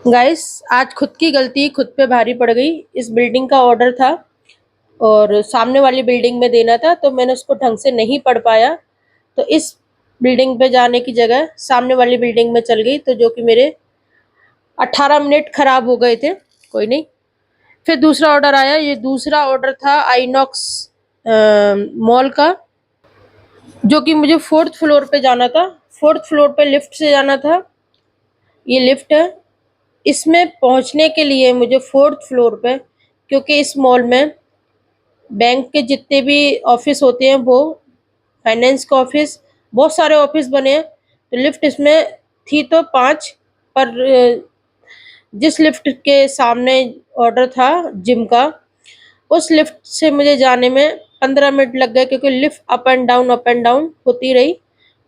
Guys, आज खुद की गलती खुद पे भारी पड़ गई। इस बिल्डिंग का ऑर्डर था और सामने वाली बिल्डिंग में देना था, तो मैंने उसको ढंग से नहीं पढ़ पाया। तो इस बिल्डिंग पे जाने की जगह सामने वाली बिल्डिंग में चल गई, तो जो कि मेरे 18 मिनट खराब हो गए थे। कोई नहीं, फिर दूसरा ऑर्डर आया। ये दूसरा ऑर्डर था आइनॉक्स मॉल का, जो कि मुझे 4th फ्लोर पे जाना था। 4th फ्लोर पे लिफ्ट से जाना था। ये लिफ्ट है। इसमें पहुंचने के लिए मुझे 4th फ्लोर पे, क्योंकि इस मॉल में बैंक के जितने भी ऑफिस होते हैं, वो फाइनेंस का ऑफिस, बहुत सारे ऑफिस बने हैं। तो लिफ्ट इसमें थी तो 5, पर जिस लिफ्ट के सामने ऑर्डर था जिम का, उस लिफ्ट से मुझे जाने में 15 मिनट लग गए, क्योंकि लिफ्ट अप एंड डाउन होती रही।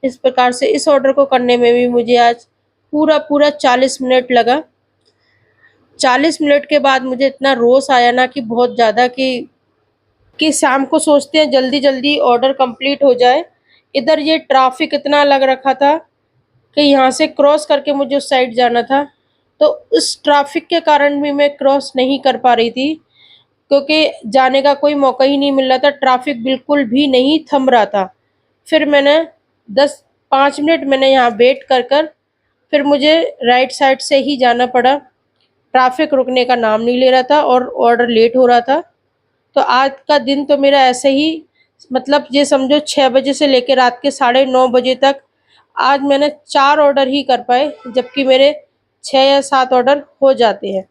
इस प्रकार से इस ऑर्डर को करने में भी मुझे आज पूरा पूरा 40 मिनट लगा। 40 मिनट के बाद मुझे इतना रोष आया ना, कि बहुत ज़्यादा, कि शाम को सोचते हैं जल्दी जल्दी ऑर्डर कंप्लीट हो जाए। इधर ये ट्रैफिक इतना लग रखा था कि यहाँ से क्रॉस करके मुझे उस साइड जाना था। तो उस ट्रैफिक के कारण भी मैं क्रॉस नहीं कर पा रही थी, क्योंकि जाने का कोई मौका ही नहीं मिल रहा था। ट्रैफिक बिल्कुल भी नहीं थम रहा था। फिर मैंने 10-5 मिनट मैंने यहाँ वेट कर कर फिर मुझे राइट साइड से ही जाना पड़ा। ट्रैफिक रुकने का नाम नहीं ले रहा था और ऑर्डर लेट हो रहा था। तो आज का दिन तो मेरा ऐसे ही, मतलब ये समझो 6 बजे से लेकर रात के 9:30 बजे तक आज मैंने 4 ऑर्डर ही कर पाए, जबकि मेरे 6 या 7 ऑर्डर हो जाते हैं।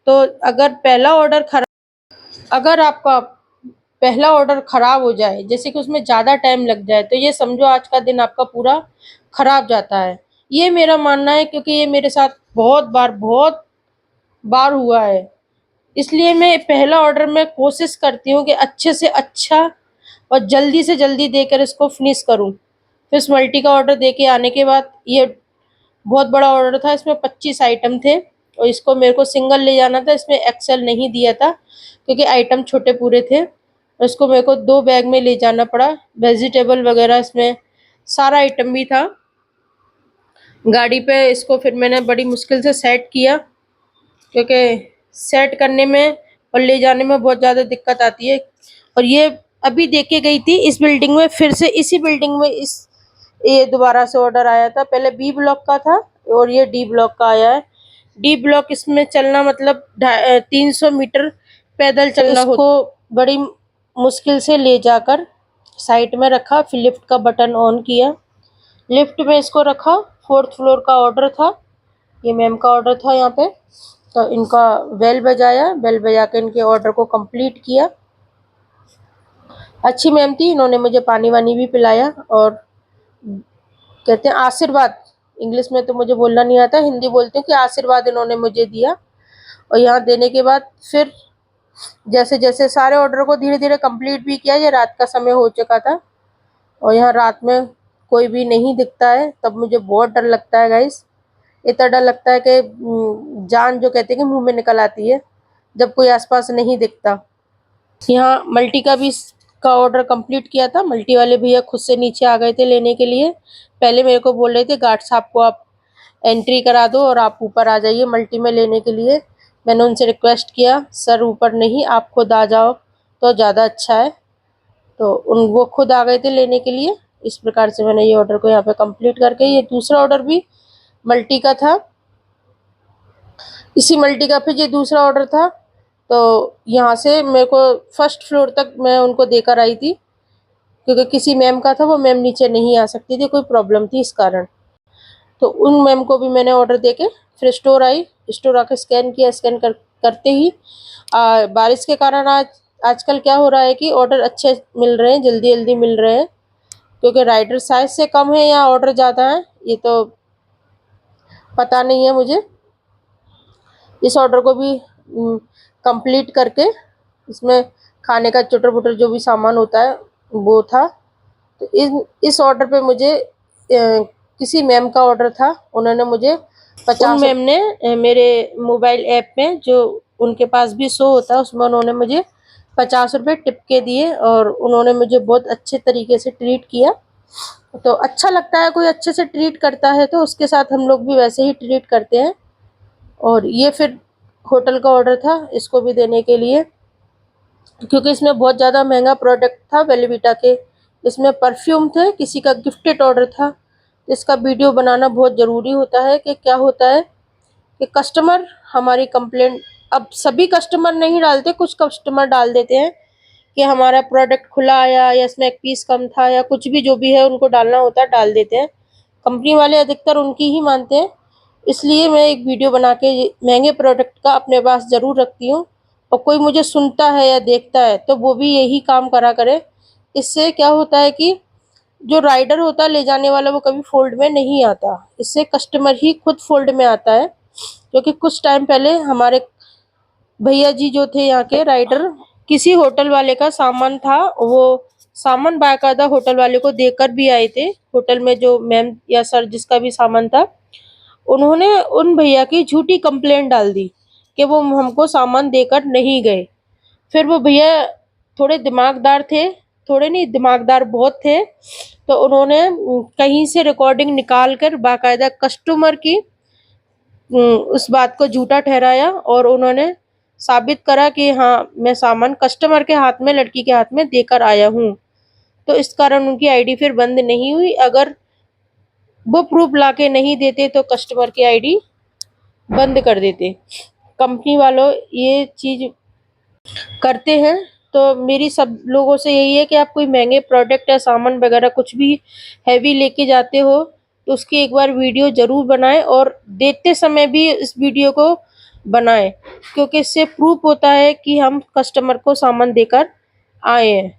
तो अगर आपका पहला ऑर्डर खराब हो जाए, जैसे कि उसमें ज़्यादा टाइम लग जाए, तो ये समझो आज का दिन आपका पूरा खराब जाता है। ये मेरा मानना है, क्योंकि ये मेरे साथ बहुत बार हुआ है। इसलिए मैं पहला ऑर्डर में कोशिश करती हूँ कि अच्छे से अच्छा और जल्दी से जल्दी देकर इसको फिनिश करूँ। फिर इस मल्टी का ऑर्डर देके आने के बाद, ये बहुत बड़ा ऑर्डर था, इसमें 25 आइटम थे और इसको मेरे को सिंगल ले जाना था। इसमें एक्सेल नहीं दिया था, क्योंकि आइटम छोटे पूरे थे, और इसको मेरे को 2 बैग में ले जाना पड़ा। वेजिटेबल वगैरह इसमें सारा आइटम भी था गाड़ी पे। इसको फिर मैंने बड़ी मुश्किल से सेट किया, क्योंकि सेट करने में और ले जाने में बहुत ज़्यादा दिक्कत आती है। और ये अभी देके गई थी इस बिल्डिंग में, फिर से इसी बिल्डिंग में ये दोबारा से ऑर्डर आया था। पहले बी ब्लॉक का था और ये डी ब्लॉक का आया है। डी ब्लॉक, इसमें चलना मतलब 300 मीटर पैदल चलना हो। इसको बड़ी मुश्किल से ले जाकर साइड में रखा, फिर लिफ्ट का बटन ऑन किया, लिफ्ट में इसको रखा। 4th फ्लोर का ऑर्डर था, ये मैम का ऑर्डर था यहाँ पे। तो इनका बेल बजाया, बेल बजा के इनके ऑर्डर को कंप्लीट किया। अच्छी मैम थी, इन्होंने मुझे पानी वानी भी पिलाया और कहते हैं आशीर्वाद, इंग्लिश में तो मुझे बोलना नहीं आता, हिंदी बोलती हूँ, कि आशीर्वाद इन्होंने मुझे दिया। और यहाँ देने के बाद फिर जैसे जैसे सारे ऑर्डर को धीरे धीरे कंप्लीट भी किया। ये रात का समय हो चुका था और यहाँ रात में कोई भी नहीं दिखता है, तब मुझे बहुत डर लगता है गाइस। इतना डर लगता है कि जान, जो कहते हैं कि मुंह में निकल आती है, जब कोई आसपास नहीं दिखता। यहाँ मल्टी का ऑर्डर कंप्लीट किया था। मल्टी वाले भैया खुद से नीचे आ गए थे लेने के लिए। पहले मेरे को बोल रहे थे गार्ड साहब को आप एंट्री करा दो और आप ऊपर आ जाइए मल्टी में लेने के लिए। मैंने उनसे रिक्वेस्ट किया, सर ऊपर नहीं, आप खुद आ जाओ तो ज़्यादा अच्छा है। तो वो खुद आ गए थे लेने के लिए। इस प्रकार से मैंने ये ऑर्डर को यहाँ पे कंप्लीट करके, ये दूसरा ऑर्डर भी मल्टी का था, इसी मल्टी का फिर ये दूसरा ऑर्डर था। तो यहाँ से मेरे को 1st फ्लोर तक मैं उनको देकर आई थी, क्योंकि किसी मैम का था, वो मैम नीचे नहीं आ सकती थी, कोई प्रॉब्लम थी इस कारण। तो उन मैम को भी मैंने ऑर्डर देके फिर स्टोर आई। स्टोर आके स्कैन किया, करते ही बारिश के कारण आजकल क्या हो रहा है कि ऑर्डर अच्छे मिल रहे हैं, जल्दी जल्दी मिल रहे हैं, क्योंकि राइडर साइज से कम है या ऑर्डर ज़्यादा है, ये तो पता नहीं है मुझे। इस ऑर्डर को भी कंप्लीट करके, इसमें खाने का चुटर पुटर जो भी सामान होता है वो था। तो इस ऑर्डर पे मुझे किसी मैम का ऑर्डर था, उन्होंने मुझे 50 मैम ने मेरे मोबाइल ऐप में, जो उनके पास भी शो होता है, उसमें उन्होंने मुझे 50 रुपये टिप के दिए और उन्होंने मुझे बहुत अच्छे तरीके से ट्रीट किया। तो अच्छा लगता है, कोई अच्छे से ट्रीट करता है तो उसके साथ हम लोग भी वैसे ही ट्रीट करते हैं। और ये फिर होटल का ऑर्डर था इसको भी देने के लिए, क्योंकि इसमें बहुत ज़्यादा महंगा प्रोडक्ट था वेलवीटा के। इसमें परफ्यूम थे, किसी का गिफ्टेड ऑर्डर था। इसका वीडियो बनाना बहुत ज़रूरी होता है कि क्या होता है कि कस्टमर हमारी कंप्लेंट, अब सभी कस्टमर नहीं डालते, कुछ कस्टमर डाल देते हैं कि हमारा प्रोडक्ट खुला आया या इसमें एक पीस कम था या कुछ भी जो भी है उनको डालना होता है डाल देते हैं। कंपनी वाले अधिकतर उनकी ही मानते हैं। इसलिए मैं एक वीडियो बना के महंगे प्रोडक्ट का अपने पास ज़रूर रखती हूँ, और कोई मुझे सुनता है या देखता है तो वो भी यही काम करा करे। इससे क्या होता है कि जो राइडर होता है ले जाने वाला वो कभी फोल्ड में नहीं आता, इससे कस्टमर ही खुद फोल्ड में आता है। क्योंकि कुछ टाइम पहले हमारे भैया जी जो थे यहाँ के राइडर, किसी होटल वाले का सामान था, वो सामान बाकायदा होटल वाले को देकर भी आए थे। होटल में जो मैम या सर जिसका भी सामान था, उन्होंने उन भैया की झूठी कंप्लेंट डाल दी कि वो हमको सामान देकर नहीं गए। फिर वो भैया थोड़े दिमागदार थे, थोड़े नहीं दिमागदार बहुत थे, तो उन्होंने कहीं से रिकॉर्डिंग निकाल कर बाकायदा कस्टमर की उस बात को झूठा ठहराया, और उन्होंने साबित करा कि हाँ मैं सामान कस्टमर के हाथ में, लड़की के हाथ में देकर आया हूँ। तो इस कारण उनकी आईडी फिर बंद नहीं हुई। अगर वो प्रूफ लाके नहीं देते तो कस्टमर की आईडी बंद कर देते। कंपनी वालों ये चीज करते हैं। तो मेरी सब लोगों से यही है कि आप कोई महंगे प्रोडक्ट या सामान वगैरह कुछ भी हैवी लेके जाते हो तो उसकी एक बार वीडियो जरूर बनाएं, और देते समय भी इस वीडियो को बनाएं, क्योंकि इससे प्रूफ होता है कि हम कस्टमर को सामान देकर आए हैं।